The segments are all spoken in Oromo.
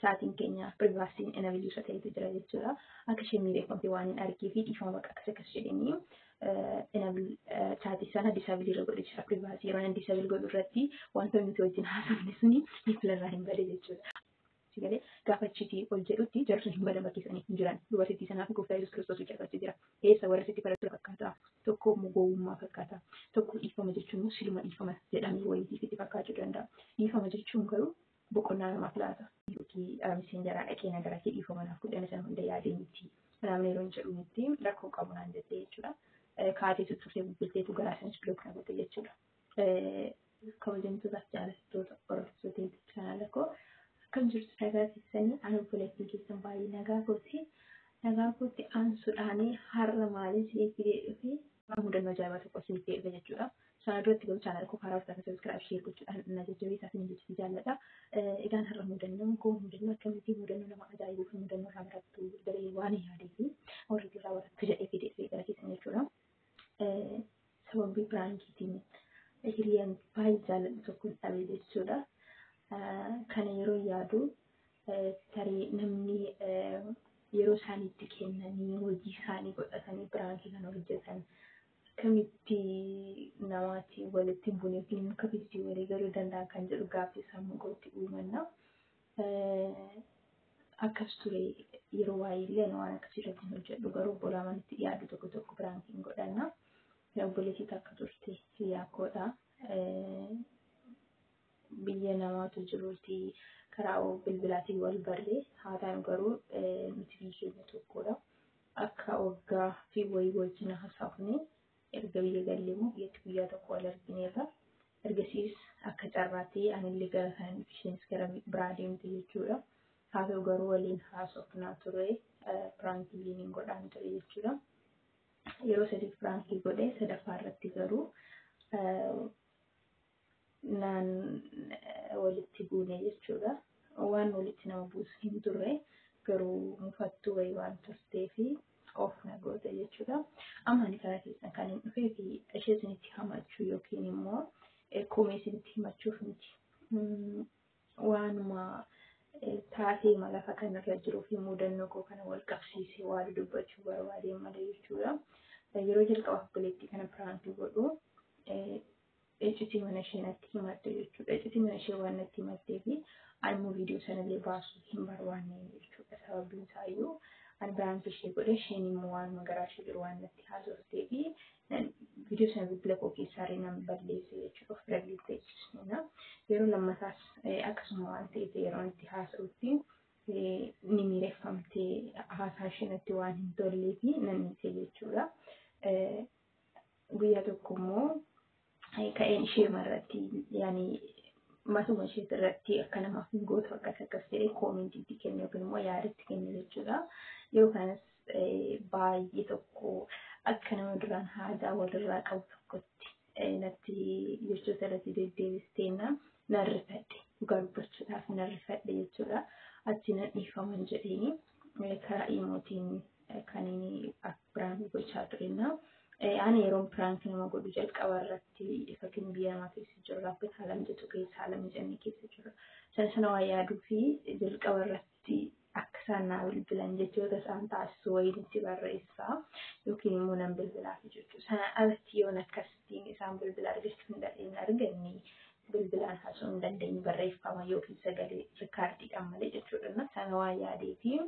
chatting keenya privacy enable isa ta'etu jira jechuudha. Akka isheen miidhagfamte waan hin argee fi dhiifama bakka akkas jedhanii enable chat sana disable irra godhe jira. Privacy yeroo disable godhu irratti wanta nuti wajjin haasofne suni iflarraa hin bade jechuudha. Sigalee gaafachiitii ol jedhutti jarri hin badan bakkeessanii hin jiran. Dubartittii sanaa fi gooftaa Yesuus Kiristoos hojjetaa jira. Eessa warra sitti kadhatu fakkaata. Tokko gowwummaa fakkaata. Tokko dhiifama jechuun silma dhiifama jedhamee wayiitiif itti fakkaachuu danda'a. Dhiifama jechuun garuu boqonnaa namaaf laata. Yookiin miseen jaraa dhaqee nagaraa fi dhiifama naaf godhame sana hunda yaadee miti. Namni yeroo hin jedhu miti rakkoo qabu naan jettee jechuudha. Kaatee tuttuftee bubbilteetu garaa isanis bilook na godhe jechuudha. Kabajamtootaaf jaalattoota hordoftoota chaanaala koo akkam jirtu nagaa keessanii ani obboleettiin keessan baay'ee nagaa kootti aansuudhaan har'a maaliin siif fidee dhufe mudannoo ajaa'ibaa tokko siif fidee dhufe jechuudha. Sana duratti garuu chaanaala koo karaa hordoftoota sabiskiraayib sheer gochuudhaan na jajjabeessaa fi jechuu jaalladha. Egaan har'a mudannoon koo mudannoo akkamitti mudannoo nama ajaa'ibuu fi mudannoo irraa barattu daree waan yaadee fi warri irraa barattu jedhee fidee dhufe gara keessan jechuudha. Sababii biraankiitiin hiriyaan baay'ee jaalladhu tokkoon dhabee jechuudha. Kana yeroo yaadu tarii namni yeroo isaaniitti kennanii hojii isaanii godhatanii biraankii kan hojjetan akkamitti namaatti walitti bu'uun yookiin akkamitti walii galuu danda'an kan jedhu gaaffii sammuu kootti uumanna. Akkas ture yeroo waa'eellee waan akkasii irratti hin hojjedhu garuu obbolaa itti dhiyaatu tokko biraankiin godhanna. Obboleettii akka turte hiriyaa koodha. Biyya namaatu jiruuti karaa bilbilaatiin wal barree haa ta'u garuu nuti biyya keenya tokkodha. Akka waggaa fi wayii wajjin haasofne erga biyya gallee immoo biyyatti guyyaa tokko wal argineerra. Ergasiis akka carraatti anillee gara sana isheenis gara biraa deemte jechuudha. Haa ta'u garuu waliin haasofnaa ture piraankii hin godhaan ture jechuudha. Yeroo sadiif piraankii godhee sadaffaa irratti garuu naan walitti buune jechuudha. Waan walitti nama buusu hin turre garuu mufattuu wayii waan turtee fi of na goote jechuudha. Amma ani karaa keessan kan hin dhufee fi ishee isinitti himachuu yookiin immoo komee isinitti himachuuf miti. Waanuma taatee lafa kanarra jiruu fi mudannoo koo kana wal qabsiisee waan dubbachuu barbaadeen malee jechuudha. Yeroo jalqabaaf obboleettii kana piraankii godhu ejjitii mana ishee natti himatte jechuudha. Ejjitii mana ishee waan natti himattee fi ani immoo viidiyoo sanallee baasuu hin barbaanne jechuudha. Sababiin isaayyuu ani piraankii ishee godhe isheen immoo waan garaa ishee jiru waan natti haasoftee fi viidiyoo sana bilbila koo keessaa nan balleesse jechuudha. Of bira bilcheessina. Yeroo lammataas akkasuma waan ta'eef yeroo itti haasa'utti ni miidhagfamtee haasaa ishee natti waan hin tollee fi nan hiite jechuudha. Guyyaa tokko immoo ka'een ishee irratti yaani matuma ishee irratti akka namaaf hin gootu akkas jedhee koomentii kenne yookiin immoo yaadatti kenne jechuudha. Yeroo kanas baay'ee tokko akka nama duraan haajaa walirraa qabu tokkotti natti jechoota irratti deddeebisteenna nan rifadhe dhugaa dubbachuudhaaf nan rifadhe jechuudha. Achi nan dhiifaman jedheeni karaa imootiin kan inni biraan gochaa turenna. Ani yeroon piraankii nama godhu jalqaba irratti fakkiin biyya namaa keessa jiru rakkoo haala mijatuu keessa haala mijannee keessa jiru. Sana waa yaaduu fi jalqaba irratti akka isaan naa bilbilan jechoota isaan taasisu wayiitti barreessaa yookiin immoo nan bilbilaaf jechuudha. Sana alatti yoon akkasitiin isaan bilbila argachuu hin arganne bilbilaan haasa'uu hin dandeenye barreeffama yookiin sagalee rikaardiidhaan malee jechuudha. Sana waa yaadee fi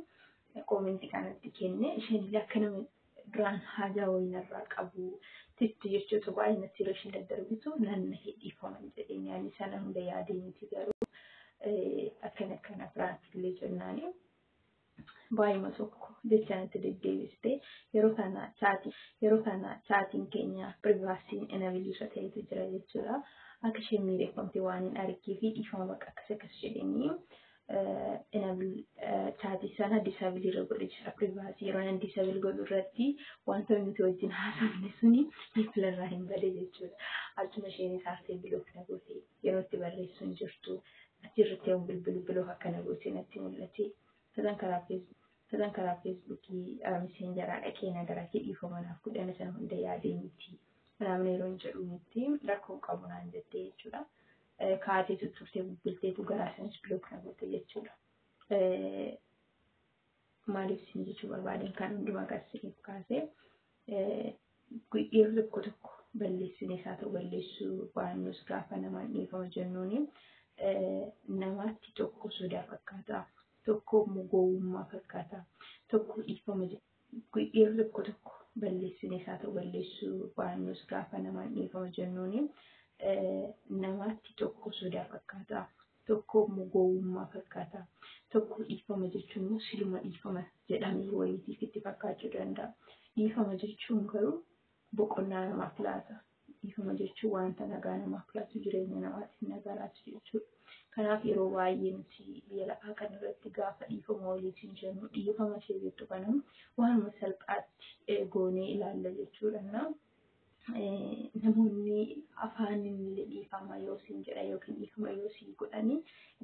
koomentii kanatti kenne isheen akka nama duraan haajaa wayinarraa qabu titti jechoota baay'ee natti yeroo isheen daddarbitu nan dhiifaman jedheen yaani sana hunda yaadee miti garuu akkana piraankillee jennaani baay'ima tokko jecha natti deddeebiste yeroo kana chaatiin keenya privaasiin enable isa ta'etu jira jechuudha. Akka isheen miidhagfamte waan hin argee fi dhiifama bakka akkas jedhanii enable chat sana disable irra godhe jira. Privacy yeroo disable godhu irratti wanta nuti wajjin haasofne suni iflarraa hin bade jechuudha. Achuma isheen isaartee bilook na goote yeroo itti barreessu hin jirtu achirratti yoo bilbilu bilook akkana goote natti mul'ate. Sadan karaa feesbuukii miseen jaraa dhaqee nagaraa fi dhiifama naaf godhame sana hunda yaadee miti. Namni yeroo hin jedhu miti rakkoo qabu naan jettee jechuudha. Kaatee tuttuftee bubbilteetu garaa isanis bilook na goote jechuudha. maaliif isin jechuu barbaadan kan hundumaa qarsiniif kaasee yeroo tokko balleessine isaa ta'u balleessuu baannus gaafa namaan dhiifama jennuuni namaatti tokko sodaa fakkaata tokko gowwummaa fakkaata tokko dhiifama yeroo tokko balleessine isaa ta'u balleessuu baannus gaafa namaan dhiifama jennuuni namaatti tokko sodaa fakkaata tokko gowwummaa fakkaata tokko dhiifama jechuun siluma dhiifama jedhamee wayiitiif itti fakkaachuu danda'a. Dhiifama jechuun garuu boqonnaa namaaf laata. Dhiifama jechuun wanta nagaa namaaf laatu jireenya namaatiif nagaa laatu jechuudha. Kanaaf yeroo baay'ee nuti biyya lafaa kanarratti gaafa dhiifama waliitiin jennu dhiifama ishee jettu kanaan waanuma salphaatti goonee ilaalla jechuudha. Namoonni afaaniin dhiifama yoo siin jedha yookiin dhiifama yoo siin godhani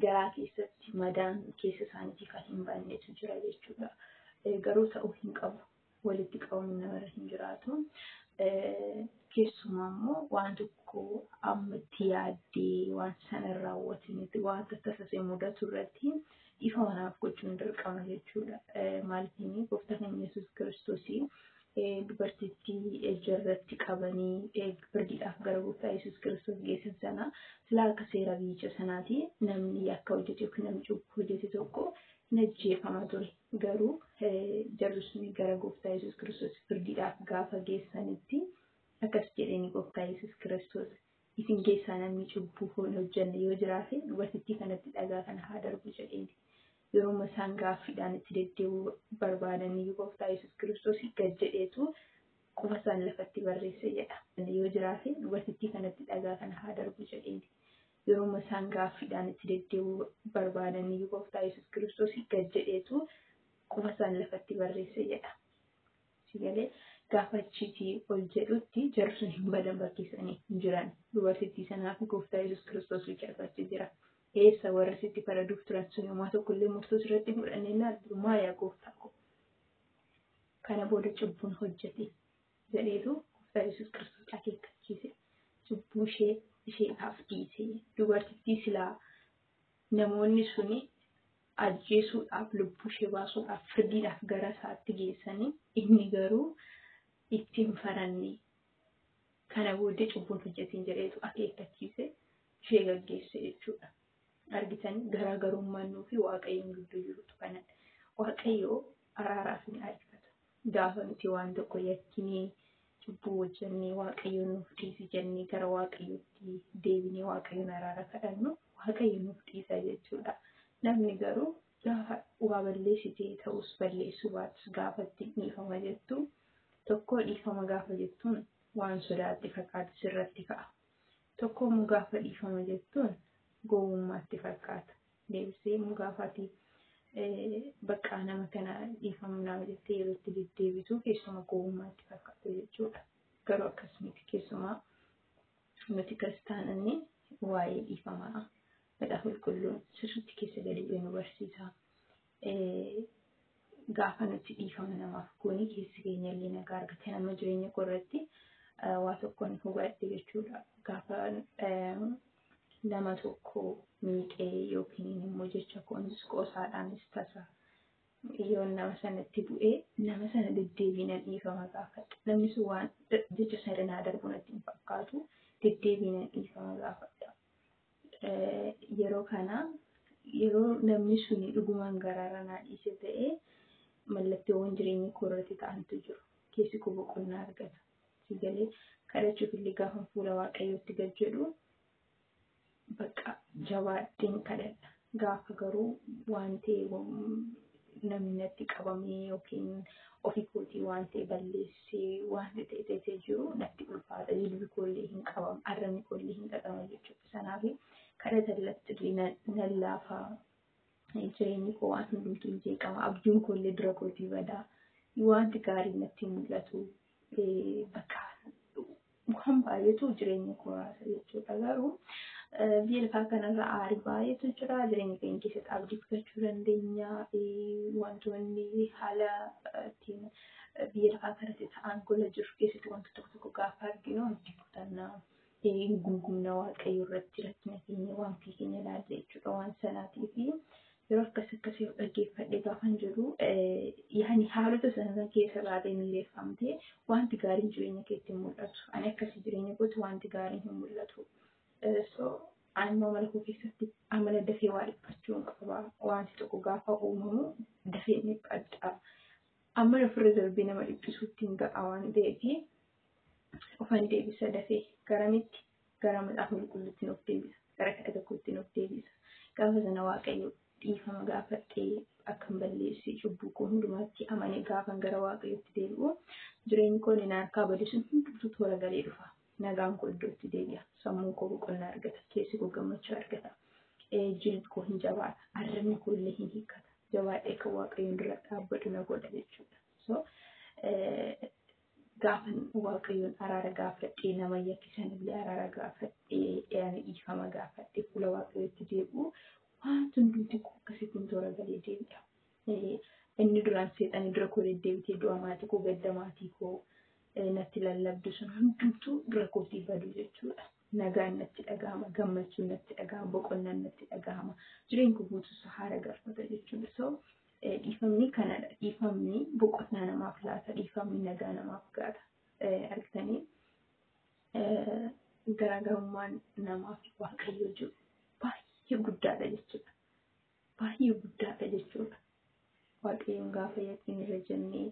garaa keessatti madaan keessa isaaniitii kan hin baannetu jira jechuudha. Garuu ta'uu hin qabu. Walitti qabamuun namarra hin jiraatu. Keessumaa immoo waan tokko ammatti yaaddee waan sana raawwatanitti wanta tasasee mudatu irratti dhiifama naaf gochuun dirqama jechuudha. Maaliifini gooftaa keenya Yesuus Kiristoosii dubartittii ejjarratti qabanii birdiidhaaf gara gooftaa Yesuus Kiristoos geessan sana silaa akka seera biyya sanaati namni akka hojjete yookiin namni cubbuu hojjete tokko hin ajjeefama ture. Garuu jarri sun gara gooftaa Yesuus Kiristoos birdiidhaaf gaafa geessanitti akkas jedhanii gooftaa Yesuus Kiristoos isin keessaa namni cubbuu hin hojjenne yoo jiraate dubartittii kanatti dhagaa kana haa darbu jedheeni. Yeroo isaan gaaffiidhaan itti deddeebi'uu barbaadanii gooftaa Yesuus Kiristoos gad jedheetu quba isaan lafatti barreesse jedha. Yoo jiraate dubartittii kanatti dhagaa kana haa darbu jedheeni. Yeroo isaan gaaffiidhaan itti deddeebi'uu barbaadanii gooftaa Yesuus Kiristoos gad jedheetu quba isaan lafatti barreesse jedha. Sigalee gaafa achiitii ol jedhutti jarri sun hin badan bakkeessanii hin jiran. Dubartittii sanaa fi gooftaa Yesuus Kiristoos achi jira. Eessa warra sitti faraduuf turan sun yommuu tokkollee murtoo irratti fudhannee ilaallu maayaa gooftaa koo kana booda cubbuun hojjete jedheetu gooftaa Yesuus Kiristoos akeekkachiise. Cubbuu isheedhaaf dhiise. Dubartittii silaa namoonni suni ajjeesuudhaaf lubbuu ishee baasuudhaaf firdiidhaaf gara isaatti geessanii inni garuu ittiin faranne kana booda cubbuun hojjetiin jedheetu akeekkachiise ishee gaggeesse jechuudha. Argitan garaagarummaan nuufi waaqayyoon gidduu jirutu kanadha. Waaqayyoo araaraaf ni ariifata. Gaafa nuti waan tokko yakkinee cubbuu hojjennee waaqayyoon nuuf dhiisi jennee gara waaqayyootti deebinee waaqayyoon araara kadhannu waaqayyo nuuf dhiisa jechuudha. Namni garuu gaafa waa balleessitee ta'us balleessuu baatus gaafatti dhiifama jettu tokko dhiifama gaafa jettuun waan sodaatti fakkaatu sirratti ka'a. Tokko immoo gaafa dhiifama jettuun gowwummaatti fakkaata. Deebisee immoo gaafati bakka nama kana dhiifama nama jettee yeroo itti deddeebitu keessuma gowwummaatti fakkaatu jechuudha. Garuu akkas miti keessumaa nuti kiristaanonni waa'ee dhiifamaa Macaafa Qulqulluun sirriitti keessa gadi nu barsiisa. Gaafa nuti dhiifama namaaf goone keessi keenya illee nagaa argata. Nama jireenya korratti waa tokkoon hubadhe jechuudha. Gaafa nama tokko miiqee yookiin immoo jecha kunis qoosaadhaanis tasa yoo nama sanatti bu'ee nama sana deddeebiin dhiifama gaafadha. Namni sun waan jecha sana darbu natti hin fakkaatu deddeebiin dhiifama gaafadha. Yeroo kana yeroo namni suni dhugumaan garaara naa dhiise ta'ee mallattoowwan jireenya korratti ta'antu jiru. Keessi koo boqonnaa argata. Sigalee kadhachuuf illee gaafa fuula waaqayyootti gad jedhu bakka jabaadheen kadhadha. Gaafa garuu waan ta'e namni natti qabamee yookiin ofii kootii waan ta'e balleessee waan ta'e jiru natti ulfaata. Jilbi koollee hin qabamu, arrabni koollee hin dhaqama jechuudha. Kanaaf kadhata irratti nan laafaa. Jireenyi koo waan hundumtuu jeeqama. Abjuun koollee dura kootii badaa. Wanti gaariin natti mul'atu bakka waan baay'eetu jireenya koo raasa jechuudha. Garuu biyya lafaa kanarra aarii baay'eetu jira. Jireenya keenya keessatti abdii kutachuu dandeenya. Wantoonni haala ittiin biyya lafaa kanatti ta'an gola jiru keessatti wantoota tokko gaafa arginu abdii kutannaa gungumna waaqayyo irratti rakkina keenya waan keenya ilaalle jechuudha. Waan sanaatiif yeroo akkasii dhaggeeffadhee gaafan jiru yaani haalota sana keessa baatee miireeffamtee wanti gaariin jireenya keetti hin mul'atu. Ani akkasii jireenya kootti wanti gaariin hin mul'atu. So ani amala koo keessatti amala dafee waa dhiphachuun qaba. Wanti tokko gaafa uumamu dafee dhiphadha. Amma ofirra darbee nama dhiphisuutti hin ga'a waan ta'eef ofan deebisa dafee garamitti gara maxaafa qulqulluutti of deebisa. Gara kadhata tokkotti of deebisa. Gaafa sana Waaqayyo dhiifama gaafadhee akkan balleessee cubbuu koo hundumaatti amanee gaafan gara Waaqayyootti deebi'u jireenyi koo inni harkaa bade sun hundumtuu toora galee dhufa. Nagaan koo iddootti deebi'a. Sammuun koo boqonnaa argata. Keessi koo gammachuu argata. Jilbi koo hin jabaata. Arrabni koo illee hin hiikkata. Jabaadhee kan Waaqayyoon dura dhaabbatu na godha jechuudha. So gaafan Waaqayyoon araara gaafadhee nama yakkisan illee araara gaafadhee dhiifama gaafadhee fuula Waaqayyootti deebi'u wanti hundumti koo akkasitti toora galee deebi'a. Inni duraan seexanii dura koo deddeebitee du'a maatii koo gadda maatii koo natti lallabdu sun hundumtuu dura kootii badu jechuudha. Nagaan natti dhagahama, gammachuun natti dhagahama, boqonnaan natti dhagahama. Jireenyi koo guutuus haara galfata jechuudha. So dhiifamni kanadha. Dhiifamni boqonnaa namaaf laata. Dhiifamni nagaa namaaf gaata. Argitanii garaagarummaan namaaf Waaqayyoo jiru baay'ee guddaadha jechuudha. Baay'ee guddaadha jechuudha. Waaqayyoon gaafa yakkiin irra jennee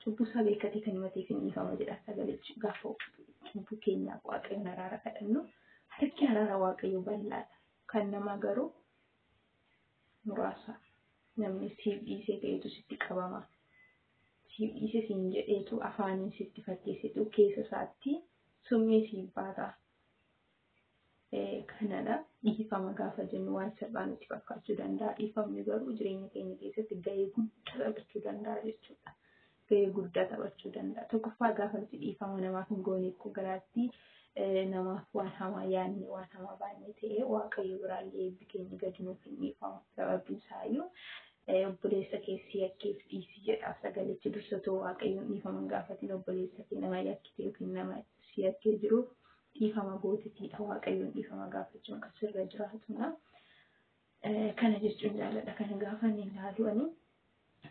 cubbuu isaa beekatee kan himateef hin dhiifama jedha sagalee gaafa cubbuu keenyaaf Waaqayyoon araara kadhannu harki araara Waaqayyoo bal'aadha. Kan nama garuu muraasa. Namni siif dhiisee ta'etu sitti qabama. Siif dhiisee siin jedheetu afaaniin sitti fakkeessitu keessa isaatti summii siif baata. Kanadha. Dhiifama gaafa jennu waan salphaa nutti fakkaachuu danda'a. Dhiifamni garuu jireenya keenya keessatti gahee guddaa taphachuu danda'a jechuudha. Gahee guddaa taphachuu danda'a. Tokkoffaa gaafa nuti dhiifama namaaf hin gooneef garaatti namaaf waan hamaa yaadne waan hamaa baay'ee ta'ee Waaqayyo biraallee eebbi keenya gadi nuuf hin dhiifamu. Sababiin isaayyuu obboleessa keessi yakkeef dhiisi jedha sagalichi dursatoo Waaqayyoon dhiifama gaafatiin obboleessa kee nama yakkite yookiin nama si yakkee jiruuf dhiifama gootitiidha. Waaqayyoon dhiifama gaafachuun kan sirra jiraatudha. Kana jechuun jaalladha. Kana gaafa inni ilaalu ani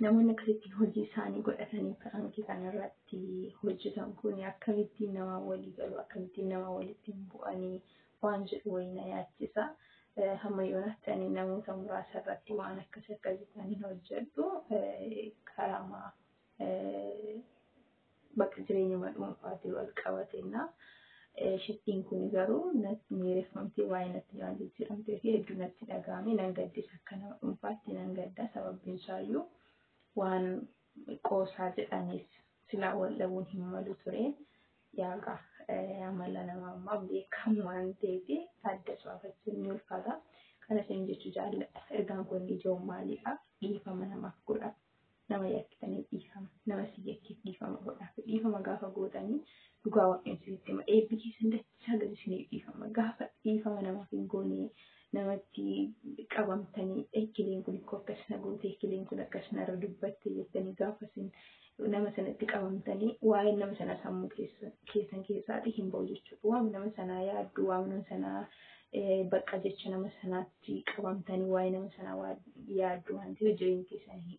namoonni akkasitti hojii isaanii godhatanii firankii kanarratti hojjetan kun akkamittiin nama walii galu, akkamittiin nama walitti bu'anii waan jedhu wayii na yaachisa. Hamma yoonaatti ani namoota muraasa irratti waan akkasii hojjedhu karaa bakka jireenya dhuunfaatiin wal qabateena. Shittiin kun garuu natti miireeffamtee waa'ee natti jijjiiramtee fi hedduu natti dhagahame nan gaddisa akka nama dhuunfaatti nan gadda sababiin isaayyuu waan qoosaa jedhanis silaa wal dhabuun hin malu ture yaagaa amala namaa ammaa beekamu waan ta'eef adda baafachuun ni ulfaata. Kana isin jechuu jaalladha. Ergaan kun ijoon maaliidha? Dhiifama namaaf godha. Nama yakkitanii dhiifama. Nama si yakkeef dhiifama godha. Dhiifama gaafa gootanii dhugaa Waaqayyoon sitti hima. Eebbi keessan dachaa gadi isiniif dhiifama. Gaafa dhiifama namaaf hin goone namatti qabamtanii eekileen kun akkas na goote eekileen kun akkas narra dubbatte jettanii gaafa isin nama sanatti qabamtanii waa'ee nama sana sammuu keessan keessaatii hin ba'u jechuudha. Waan nama sanaa yaaddu, waan nama sanaa bakka jecha nama sanaatti qabamtanii waa'ee nama sanaa yaaddu waan ta'eef jireenya keessan hin